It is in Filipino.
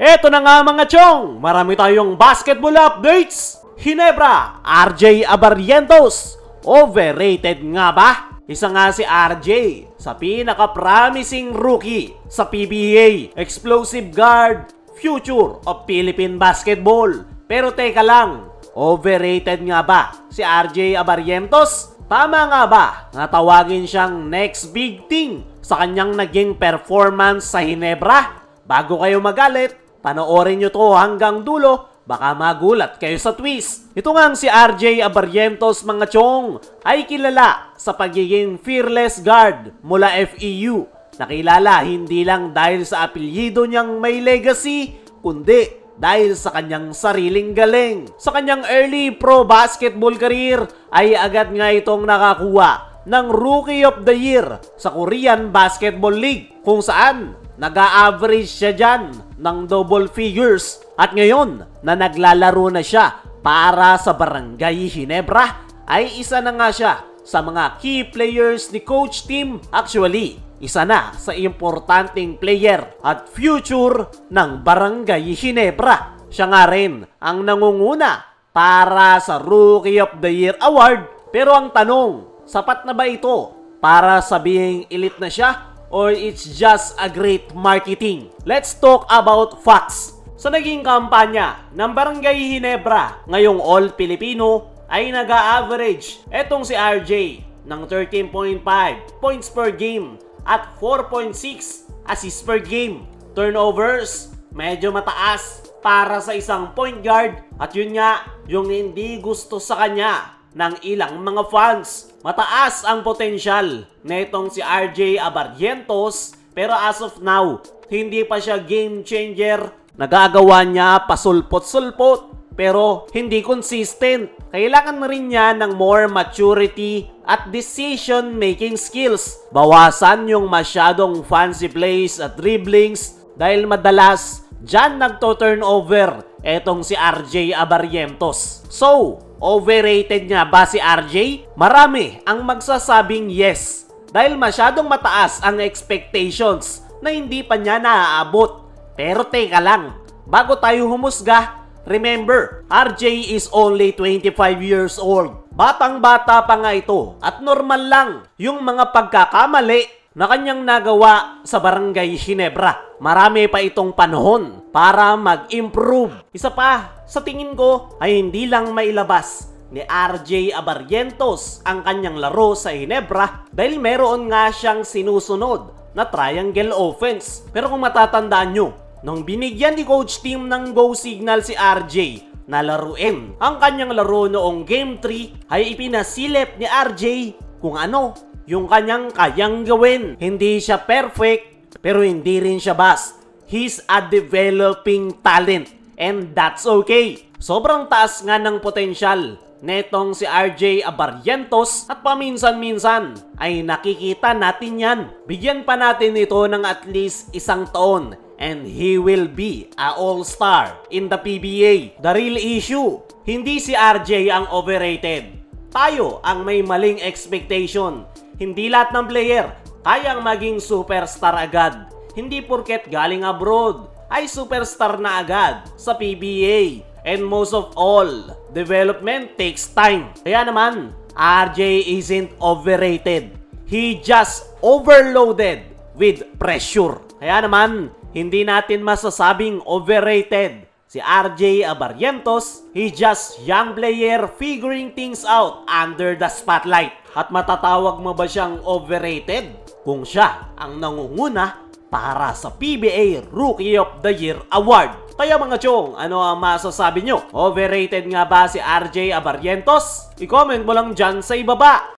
Eto na nga mga chong, marami tayong basketball updates. Hinebra, RJ Abarrientos, overrated nga ba? Isa nga si RJ sa pinaka-promising rookie sa PBA, explosive guard, future of Philippine basketball. Pero teka lang, overrated nga ba si RJ Abarrientos? Tama nga ba na tawagin siyang next big thing sa kanyang naging performance sa Hinebra? Bago kayo magalit, panoorin nyo to hanggang dulo, baka magulat kayo sa twist. Ito nga si RJ Abarrientos mga chong ay kilala sa pagiging fearless guard mula FEU. Nakilala hindi lang dahil sa apelyido niyang may legacy, kundi dahil sa kanyang sariling galing. Sa kanyang early pro basketball career ay agad nga itong nakakuha ng Rookie of the Year sa Korean Basketball League, kung saan nag-a-average siya dyan ng double figures. At ngayon na naglalaro na siya para sa Barangay Hinebra, ay isa na nga siya sa mga key players ni Coach Tim. Actually, isa na sa importanteng player at future ng Barangay Hinebra. Siya nga rin ang nangunguna para sa Rookie of the Year Award. Pero ang tanong, sapat na ba ito para sabihing elite na siya? Or it's just a great marketing? Let's talk about facts. Sa naging kampanya ng Barangay Hinebra, ngayong All-Filipino ay nag-a-average etong si RJ ng 13.5 points per game at 4.6 assists per game. Turnovers, medyo mataas para sa isang point guard, at yun nga yung hindi gusto sa kanya ng ilang mga fans. Mataas ang potensyal netong si RJ Abarrientos, pero as of now, hindi pa siya game changer. Nagagawa niya pasulpot-sulpot pero hindi consistent. Kailangan na rin niya ng more maturity at decision-making skills. Bawasan yung masyadong fancy plays at dribblings dahil madalas dyan nagto-turnover etong si RJ Abarrientos. So, overrated nga ba si RJ? Marami ang magsasabing yes dahil masyadong mataas ang expectations na hindi pa niya naaabot. Pero teka lang, bago tayo humusga, remember, RJ is only 25 years old. Batang-bata pa nga ito at normal lang yung mga pagkakamali na kanyang nagawa sa Barangay Hinebra. Marami pa itong panahon para mag-improve. Isa pa, sa tingin ko ay hindi lang mailabas ni RJ Abarrientos ang kanyang laro sa Hinebra dahil meron nga siyang sinusunod na triangle offense. Pero kung matatandaan nyo, nung binigyan ni Coach Tim ng go signal si RJ na laruin ang kanyang laro noong Game 3, ay ipinasilip ni RJ kung ano yung kanyang kayang gawin. Hindi siya perfect, pero hindi rin siya bust. He's a developing talent, and that's okay. Sobrang taas nga ng potensyal netong si RJ Abarrientos at paminsan-minsan ay nakikita natin yan. Bigyan pa natin ito ng at least isang taon and he will be a all-star in the PBA. The real issue, hindi si RJ ang overrated. Tayo ang may maling expectation. Hindi lahat ng player kayang maging superstar agad. Hindi porket galing abroad ay superstar na agad sa PBA. And most of all, development takes time. Kaya naman, RJ isn't overrated. He just overloaded with pressure. Kaya naman, hindi natin masasabing overrated si RJ Abarrientos. He's just young player figuring things out under the spotlight. At matatawag mo ba siyang overrated kung siya ang nangunguna para sa PBA Rookie of the Year Award? Kaya mga chong, ano ang masasabi nyo? Overrated nga ba si RJ Abarrientos? I-comment mo lang dyan sa ibaba.